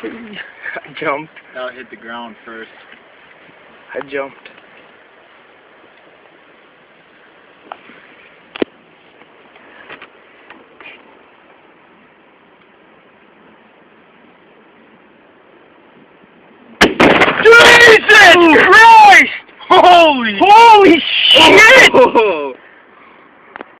I jumped. That'll hit the ground first. I jumped. Jesus Christ! Holy shit!